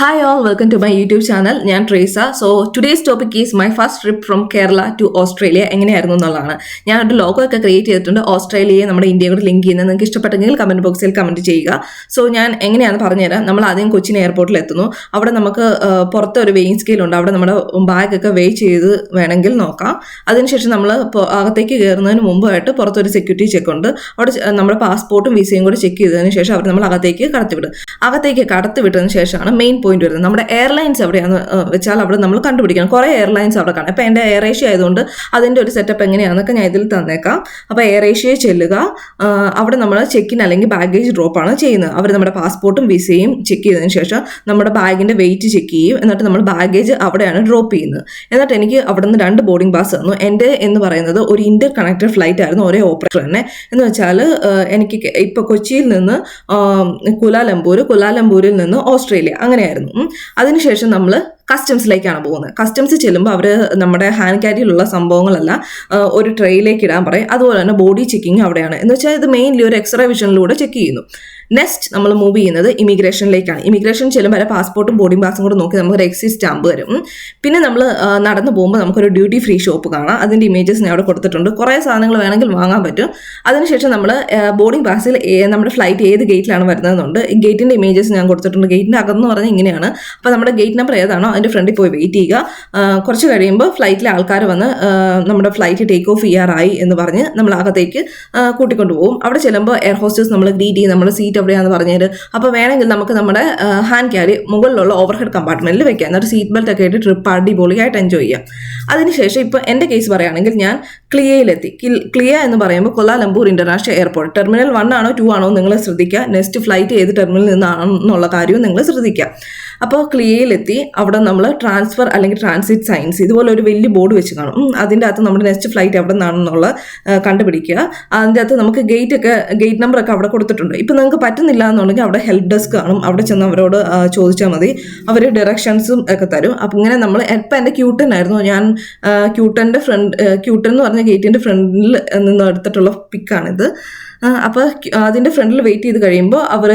Hi all, welcome to my YouTube channel. ഞാൻ Tresa. So today's topic is my first trip from Kerala to Australia എങ്ങനെയായിരുന്നു എന്നുള്ളതാണ്. ഞാൻ ഒരു logo ഒക്കെ ക്രിയേറ്റ് ചെയ്തിട്ടുണ്ട്. ഓസ്ട്രേലിയയെ നമ്മുടെ ഇന്ത്യയോട് ലിങ്ക് ചെയ്യുന്നത് നിങ്ങൾക്ക് ഇഷ്ടപ്പെട്ടെങ്കിൽ കമന്റ് ബോക്സിൽ കമന്റ് ചെയ്യുക. സോ ഞാൻ എങ്ങനെയാണെന്ന് പറഞ്ഞുതരാം. നമ്മൾ ആദ്യം കൊച്ചിൻ എയർപോർട്ടിൽ എത്തുന്നു. അവിടെ നമുക്ക് പുറത്ത് ഒരു വെയിങ് സ്കെയിൽ ഉണ്ട്. അവിടെ നമ്മുടെ ബാഗൊക്കെ വെയ് ചെയ്ത് വേണമെങ്കിൽ നോക്കാം. അതിനുശേഷം നമ്മൾ അകത്തേക്ക് കയറുന്നതിന് മുമ്പായിട്ട് പുറത്തൊരു സെക്യൂരിറ്റി ചെക്ക് ഉണ്ട്. അവിടെ നമ്മുടെ പാസ്പോർട്ടും വിസയും കൂടി ചെക്ക് ചെയ്തതിന് ശേഷം അവർ നമ്മൾ അകത്തേക്ക് കടത്തിവിടും. അകത്തേക്ക് കടത്തിവിട്ടതിന് ശേഷമാണ് മെയിൻ പോയിന്റ് വരുന്നത്. നമ്മുടെ എയർലൈൻസ് എവിടെയാണെന്ന് വെച്ചാൽ അവിടെ നമ്മൾ കണ്ടുപിടിക്കണം. കുറേ എയർലൈൻസ് അവിടെ കാണാം. ഇപ്പം എൻ്റെ എയർ ഏഷ്യ ആയതുകൊണ്ട് അതിൻ്റെ ഒരു സെറ്റപ്പ് എങ്ങനെയാണെന്നൊക്കെ ഞാൻ ഇതിൽ തന്നേക്കാം. അപ്പോൾ എയർ ഏഷ്യയെ ചെല്ലുക. അവിടെ നമ്മൾ ചെക്ക് ഇൻ അല്ലെങ്കിൽ ബാഗേജ് ഡ്രോപ്പാണ് ചെയ്യുന്നത്. അവർ നമ്മുടെ പാസ്പോർട്ടും വിസയും ചെക്ക് ചെയ്തതിന് ശേഷം നമ്മുടെ ബാഗിൻ്റെ വെയിറ്റ് ചെക്ക് ചെയ്യും. എന്നിട്ട് നമ്മൾ ബാഗേജ് അവിടെയാണ് ഡ്രോപ്പ് ചെയ്യുന്നത്. എന്നിട്ട് എനിക്ക് അവിടെ നിന്ന് 2 ബോർഡിംഗ് പാസ് തന്നു. എൻ്റെ എന്ന് പറയുന്നത് ഒരു ഇന്റർ കണക്റ്റഡ് ഫ്ലൈറ്റ് ആയിരുന്നു, ഒരേ ഓപ്പറേറ്റർ തന്നെ. എന്ന് വെച്ചാൽ എനിക്ക് ഇപ്പോൾ കൊച്ചിയിൽ നിന്ന് കുലാലംപൂരിൽ നിന്ന് ഓസ്ട്രേലിയ അങ്ങനെയായിരുന്നു. അതിനുശേഷം നമ്മൾ കസ്റ്റംസിലേക്കാണ് പോകുന്നത്. കസ്റ്റംസ് ചെല്ലുമ്പോൾ അവർ നമ്മുടെ ഹാൻഡ് ക്യാരിയിലുള്ള സംഭവങ്ങളെല്ലാം ഒരു ട്രേയിലേക്ക് ഇടാൻ പറയും. അതുപോലെ തന്നെ ബോഡി ചെക്കിങ് അവിടെയാണ്. എന്ന് വെച്ചാൽ ഇത് മെയിൻലി ഒരു എക്സ്റേ വിഷനിലൂടെ ചെക്ക് ചെയ്യുന്നു. നെക്സ്റ്റ് നമ്മൾ മൂവ് ചെയ്യുന്നത് ഇമിഗ്രേഷനിലേക്കാണ്. ഇമിഗ്രേഷൻ ചെല്ലുമ്പോൾ വരെ പാസ്പോർട്ടും ബോർഡിംഗ് പാസും കൂടെ നോക്കി നമുക്കൊരു എക്സിറ്റ് സ്റ്റാമ്പ് വരും. പിന്നെ നമ്മൾ നടന്നു പോകുമ്പോൾ നമുക്കൊരു ഡ്യൂട്ടി ഫ്രീ ഷോപ്പ് കാണാം. അതിൻ്റെ ഇമേജസ് ഞാൻ അവിടെ കൊടുത്തിട്ടുണ്ട്. കുറേ സാധനങ്ങൾ വേണമെങ്കിൽ വാങ്ങാൻ പറ്റും. അതിനുശേഷം നമ്മൾ ബോർഡിംഗ് പാസിൽ നമ്മുടെ ഫ്ലൈറ്റ് ഏത് ഗേറ്റിലാണ് വരുന്നതെന്നുണ്ട്. ഈ ഗേറ്റിൻ്റെ ഇമേജസ് ഞാൻ കൊടുത്തിട്ടുണ്ട്. ഗേറ്റിൻ്റെ അകമെന്ന് പറഞ്ഞാൽ ഇങ്ങനെയാണ്. അപ്പോൾ നമ്മുടെ ഗേറ്റ് നമ്പർ ഏതാണോ അതിൻ്റെ ഫ്രണ്ടിൽ പോയി വെയിറ്റ് ചെയ്യുക. കുറച്ച് കഴിയുമ്പോൾ ഫ്ലൈറ്റിലെ ആൾക്കാർ വന്ന് നമ്മുടെ ഫ്ലൈറ്റ് ടേക്ക് ഓഫ് ചെയ്യാറായി എന്ന് പറഞ്ഞ് നമ്മൾ അകത്തേക്ക് കൂട്ടിക്കൊണ്ടു പോകും. അവിടെ ചെല്ലുമ്പോൾ എയർ ഹോസ്റ്റേഴ്സ് നമ്മൾ ഗ്രീറ്റ് ചെയ്യും. നമ്മുടെ സീറ്റ് എവിടെയാണെന്ന് പറഞ്ഞത്. അപ്പോൾ വേണമെങ്കിൽ നമുക്ക് നമ്മുടെ ഹാൻഡ് ക്യാരി മുകളിലുള്ള ഓവർ ഹെഡ് കമ്പാർട്ട്മെന്റിൽ വെക്കാം. എന്നിട്ട് സീറ്റ് ബെൽറ്റ് ഒക്കെ ആയിട്ട് ട്രിപ്പ് അടിപൊളിയായിട്ട് എൻജോയ് ചെയ്യാം. അതിനുശേഷം ഇപ്പോൾ എൻ്റെ കേസ് പറയുകയാണെങ്കിൽ ഞാൻ ക്ലിയയിലെത്തി. ക്ലിയ എന്ന് പറയുമ്പോൾ കുലാലംപൂർ ഇന്റർനാഷണൽ എയർപോർട്ട് ടെർമിനൽ 1 ആണോ 2 ആണോ നിങ്ങൾ ശ്രദ്ധിക്കുക. നെക്സ്റ്റ് ഫ്ലൈറ്റ് ഏത് ടെർമിനലിൽ നിന്നാണെന്നുള്ള കാര്യവും നിങ്ങൾ ശ്രദ്ധിക്കുക. അപ്പോൾ ക്ലിയയിലെത്തി. അവിടെ നമ്മൾ ട്രാൻസ്ഫർ അല്ലെങ്കിൽ ട്രാൻസിറ്റ് സയൻസ് ഇതുപോലെ ഒരു വലിയ ബോർഡ് വെച്ച് കാണും. അതിൻ്റെ അകത്ത് നമ്മുടെ നെക്സ്റ്റ് ഫ്ലൈറ്റ് എവിടെ നിന്നാണെന്നുള്ള കണ്ടുപിടിക്കുക. അതിൻ്റെ അകത്ത് നമുക്ക് ഗേറ്റ് നമ്പറൊക്കെ അവിടെ കൊടുത്തിട്ടുണ്ട്. ഇപ്പം നിങ്ങൾക്ക് പറ്റുന്നില്ല എന്നുണ്ടെങ്കിൽ അവിടെ ഹെൽപ്പ് ഡെസ്ക് കാണും. അവിടെ ചെന്ന് അവരോട് ചോദിച്ചാൽ മതി. അവർ ഡയറക്ഷൻസും ഒക്കെ തരും. അപ്പം ഇങ്ങനെ നമ്മൾ ഇപ്പം എൻ്റെ ക്യൂട്ടൻ ആയിരുന്നു. ഞാൻ ക്യൂട്ടൻ എന്ന് പറഞ്ഞ ഗേറ്റിൻ്റെ ഫ്രണ്ടിൽ നിന്ന് എടുത്തിട്ടുള്ള പിക്കാണിത്. അപ്പോൾ അതിൻ്റെ ഫ്രണ്ടിൽ വെയിറ്റ് ചെയ്ത് കഴിയുമ്പോൾ അവർ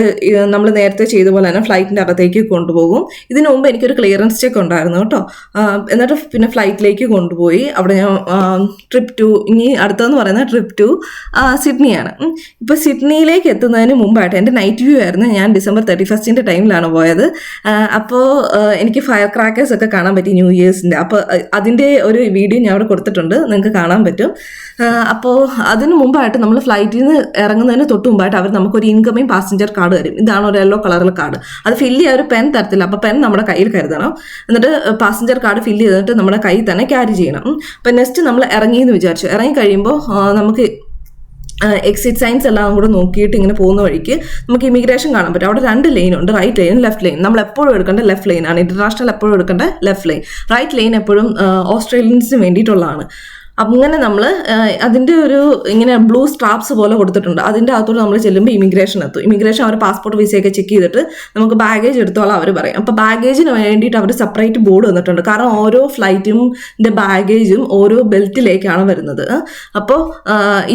നമ്മൾ നേരത്തെ ചെയ്ത പോലെ തന്നെ ഫ്ലൈറ്റിൻ്റെ അകത്തേക്ക് കൊണ്ടുപോകും. ഇതിനു മുമ്പ് എനിക്കൊരു ക്ലിയറൻസ് ചെക്ക് ഉണ്ടായിരുന്നു കേട്ടോ. എന്നിട്ട് പിന്നെ ഫ്ലൈറ്റിലേക്ക് കൊണ്ടുപോയി. അവിടെ ഞാൻ ട്രിപ്പ് 2 ഇനി അടുത്തതെന്ന് പറയുന്നത് ട്രിപ്പ് 2 സിഡ്നിയാണ്. ഇപ്പോൾ സിഡ്നിയിലേക്ക് എത്തുന്നതിന് മുമ്പായിട്ട് എൻ്റെ നൈറ്റ് വ്യൂ ആയിരുന്നു. ഞാൻ ഡിസംബർ 31 ടൈമിലാണ് പോയത്. അപ്പോൾ എനിക്ക് ഫയർ ക്രാക്കേഴ്സ് ഒക്കെ കാണാൻ പറ്റി ന്യൂ ഇയേഴ്സിൻ്റെ. അപ്പോൾ അതിൻ്റെ ഒരു വീഡിയോ ഞാൻ അവിടെ കൊടുത്തിട്ടുണ്ട്, നിങ്ങൾക്ക് കാണാൻ പറ്റും. അപ്പോൾ അതിന് മുമ്പായിട്ട് നമ്മൾ ഫ്ലൈറ്റിൽ നിന്ന് ഇറങ്ങുന്നതിന് തൊട്ട് മുമ്പായിട്ട് അവർ നമുക്കൊരു ഇൻകമിങ് പാസഞ്ചർ കാർഡ് തരും. ഇതാണ് ഒരു യെല്ലോ കളറിൽ കാർഡ്. അത് ഫില്ല് ചെയ്യാൻ ഒരു പെൻ തരത്തില്ല. അപ്പോൾ പെൻ നമ്മുടെ കയ്യിൽ കരുതണം. എന്നിട്ട് പാസഞ്ചർ കാർഡ് ഫില്ല് ചെയ്തിട്ട് നമ്മുടെ കയ്യിൽ തന്നെ ക്യാരി ചെയ്യണം. അപ്പോൾ നെക്സ്റ്റ് നമ്മൾ ഇറങ്ങിയെന്ന് വിചാരിച്ചു. ഇറങ്ങി കഴിയുമ്പോൾ നമുക്ക് എക്സിറ്റ് സൈൻസ് എല്ലാം കൂടെ നോക്കിയിട്ട് ഇങ്ങനെ പോകുന്ന വഴിക്ക് നമുക്ക് ഇമിഗ്രേഷൻ കാണാൻ പറ്റും. അവിടെ 2 ലൈൻ ഉണ്ട്, റൈറ്റ് ലൈനും ലെഫ്റ്റ് ലൈൻ. നമ്മൾ എപ്പോഴും എടുക്കേണ്ട ലെഫ്റ്റ് ലൈനാണ്. ഇന്റർനാഷണൽ എപ്പോഴും എടുക്കേണ്ട ലെഫ്റ്റ് ലൈൻ. റൈറ്റ് ലൈൻ എപ്പോഴും ഓസ്ട്രേലിയൻസിന് വേണ്ടിയിട്ടുള്ളതാണ്. അങ്ങനെ നമ്മൾ അതിൻ്റെ ഒരു ഇങ്ങനെ ബ്ലൂ സ്ട്രാപ്സ് പോലെ കൊടുത്തിട്ടുണ്ട്. അതിൻ്റെ അകത്തോട്ട് നമ്മൾ ചെല്ലുമ്പോൾ ഇമിഗ്രേഷൻ എത്തും. ഇമിഗ്രേഷൻ അവർ പാസ്പോർട്ട് വിസയൊക്കെ ചെക്ക് ചെയ്തിട്ട് നമുക്ക് ബാഗേജ് എടുത്തോളാം അവർ പറയും. അപ്പോൾ ബാഗേജിന് വേണ്ടിയിട്ട് അവർ സെപ്പറേറ്റ് ബോർഡ് തന്നിട്ടുണ്ട്. കാരണം ഓരോ ഫ്ലൈറ്റിൻ്റെ ബാഗേജും ഓരോ ബെൽറ്റിലേക്കാണ് വരുന്നത്. അപ്പോൾ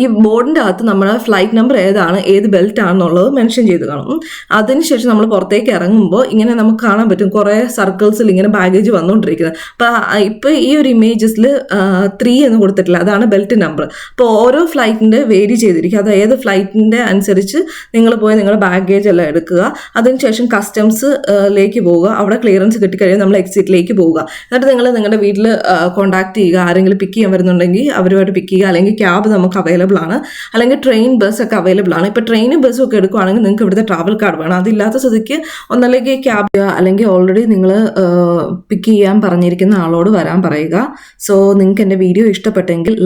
ഈ ബോർഡിൻ്റെ അകത്ത് നമ്മുടെ ഫ്ലൈറ്റ് നമ്പർ ഏതാണ്, ഏത് ബെൽറ്റ് ആണെന്നുള്ളത് മെൻഷൻ ചെയ്ത് കാണും. അതിനുശേഷം നമ്മൾ പുറത്തേക്ക് ഇറങ്ങുമ്പോൾ ഇങ്ങനെ നമുക്ക് കാണാൻ പറ്റും കുറേ സർക്കിൾസിൽ ഇങ്ങനെ ബാഗേജ് വന്നുകൊണ്ടിരിക്കുന്നത്. അപ്പോൾ ഇപ്പോൾ ഈ ഒരു ഇമേജസിൽ 3 എന്ന് കൊടുത്തിട്ടില്ല, അതാണ് ബെൽറ്റ് നമ്പർ. അപ്പോൾ ഓരോ ഫ്ലൈറ്റിൻ്റെ വേരി ചെയ്തിരിക്കും. അത് ഏത് ഫ്ലൈറ്റിൻ്റെ അനുസരിച്ച് നിങ്ങൾ പോയി നിങ്ങളുടെ ബാഗേജ് എല്ലാം എടുക്കുക. അതിനുശേഷം കസ്റ്റംസിലേക്ക് പോവുക. അവിടെ ക്ലിയറൻസ് കിട്ടിക്കഴിഞ്ഞാൽ നമ്മൾ എക്സിറ്റിലേക്ക് പോവുക. എന്നിട്ട് നിങ്ങൾ നിങ്ങളുടെ വീട്ടിൽ കോൺടാക്ട് ചെയ്യുക. ആരെങ്കിലും പിക്ക് ചെയ്യാൻ വരുന്നുണ്ടെങ്കിൽ അവരുമായിട്ട് പിക്ക് ചെയ്യുക. അല്ലെങ്കിൽ ക്യാബ് നമുക്ക് അവൈലബിൾ ആണ്, അല്ലെങ്കിൽ ട്രെയിൻ ബസ് ഒക്കെ അവൈലബിൾ ആണ്. ഇപ്പോൾ ട്രെയിനും ബസ്സും ഒക്കെ എടുക്കുകയാണെങ്കിൽ നിങ്ങൾക്ക് ഇവിടുത്തെ ട്രാവൽ കാർഡ് വേണം. അതില്ലാത്ത സ്ഥിതിക്ക് ഒന്നല്ലെങ്കിൽ ക്യാബ് അല്ലെങ്കിൽ ഓൾറെഡി നിങ്ങൾ പിക്ക് ചെയ്യാൻ പറഞ്ഞിരിക്കുന്ന ആളോട് വരാൻ പറയുക. സോ നിങ്ങൾക്ക് എൻ്റെ വീഡിയോ ഇഷ്ടപ്പെട്ടെങ്കിൽ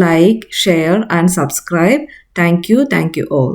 like, share and subscribe. Thank you all.